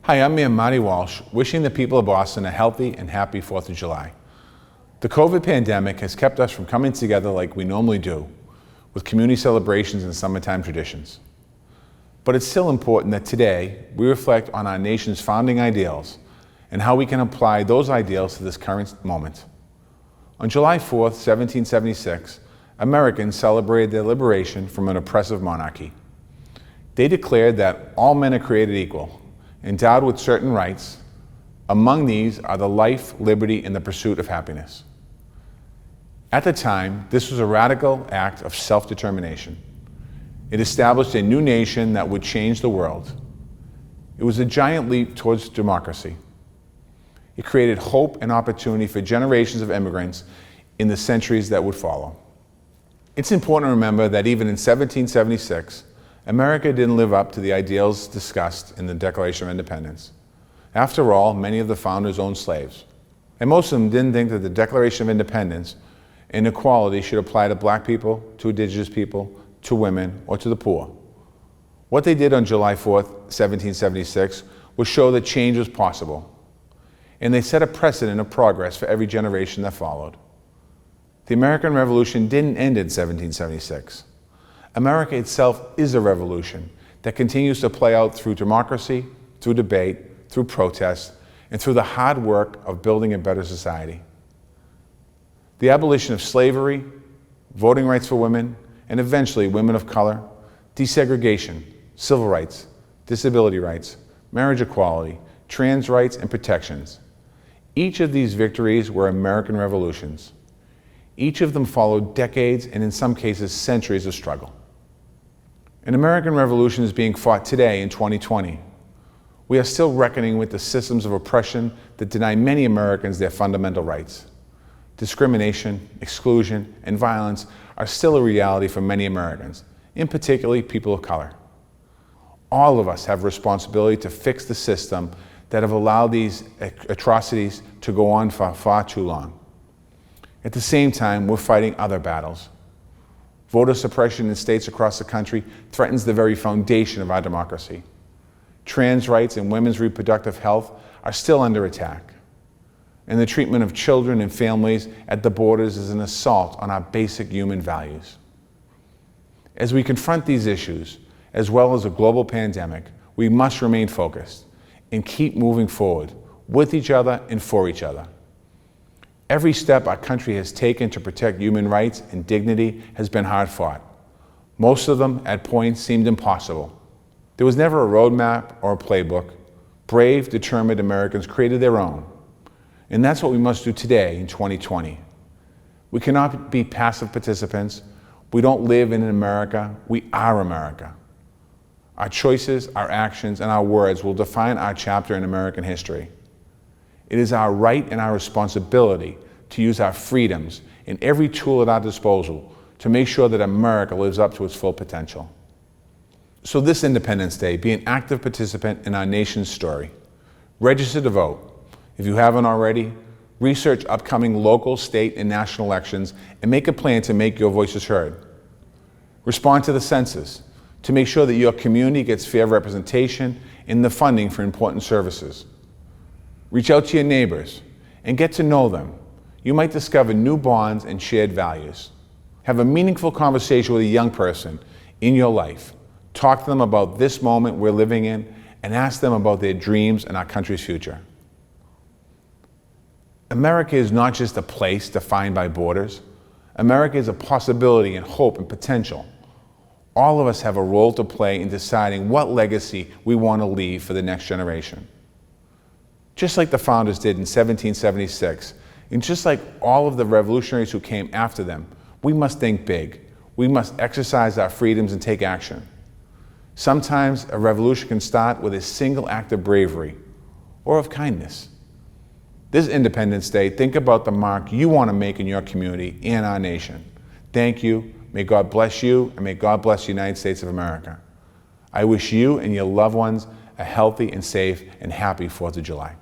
Hi, I'm Mayor Marty Walsh, wishing the people of Boston a healthy and happy 4th of July. The COVID pandemic has kept us from coming together like we normally do, with community celebrations and summertime traditions. But it's still important that today we reflect on our nation's founding ideals and how we can apply those ideals to this current moment. On July 4th, 1776, Americans celebrated their liberation from an oppressive monarchy. They declared that all men are created equal, endowed with certain rights. Among these are the life, liberty, and the pursuit of happiness. At the time, this was a radical act of self-determination. It established a new nation that would change the world. It was a giant leap towards democracy. It created hope and opportunity for generations of immigrants in the centuries that would follow. It's important to remember that even in 1776, America didn't live up to the ideals discussed in the Declaration of Independence. After all, many of the founders owned slaves, and most of them didn't think that the Declaration of Independence and equality should apply to black people, to indigenous people, to women, or to the poor. What they did on July 4th, 1776, was show that change was possible, and they set a precedent of progress for every generation that followed. The American Revolution didn't end in 1776. America itself is a revolution that continues to play out through democracy, through debate, through protest, and through the hard work of building a better society. The abolition of slavery, voting rights for women, and eventually women of color, desegregation, civil rights, disability rights, marriage equality, trans rights, and protections. Each of these victories were American revolutions. Each of them followed decades and in some cases centuries of struggle. An American revolution is being fought today in 2020. We are still reckoning with the systems of oppression that deny many Americans their fundamental rights. Discrimination, exclusion, and violence are still a reality for many Americans, in particular people of color. All of us have a responsibility to fix the system that have allowed these atrocities to go on for far too long. At the same time, we're fighting other battles. Voter suppression in states across the country threatens the very foundation of our democracy. Trans rights and women's reproductive health are still under attack. And the treatment of children and families at the borders is an assault on our basic human values. As we confront these issues, as well as a global pandemic, we must remain focused and keep moving forward with each other and for each other. Every step our country has taken to protect human rights and dignity has been hard fought. Most of them, at points, seemed impossible. There was never a roadmap or a playbook. Brave, determined Americans created their own. And that's what we must do today in 2020. We cannot be passive participants. We don't live in America, we are America. Our choices, our actions, and our words will define our chapter in American history. It is our right and our responsibility to use our freedoms and every tool at our disposal to make sure that America lives up to its full potential. So this Independence Day, be an active participant in our nation's story. Register to vote. If you haven't already, research upcoming local, state, and national elections and make a plan to make your voices heard. Respond to the census to make sure that your community gets fair representation and the funding for important services. Reach out to your neighbors and get to know them. You might discover new bonds and shared values. Have a meaningful conversation with a young person in your life. Talk to them about this moment we're living in and ask them about their dreams and our country's future. America is not just a place defined by borders. America is a possibility and hope and potential. All of us have a role to play in deciding what legacy we want to leave for the next generation. Just like the founders did in 1776, and just like all of the revolutionaries who came after them, we must think big. We must exercise our freedoms and take action. Sometimes a revolution can start with a single act of bravery or of kindness. This Independence Day, think about the mark you want to make in your community and our nation. Thank you. May God bless you, and may God bless the United States of America. I wish you and your loved ones a healthy and safe and happy 4th of July.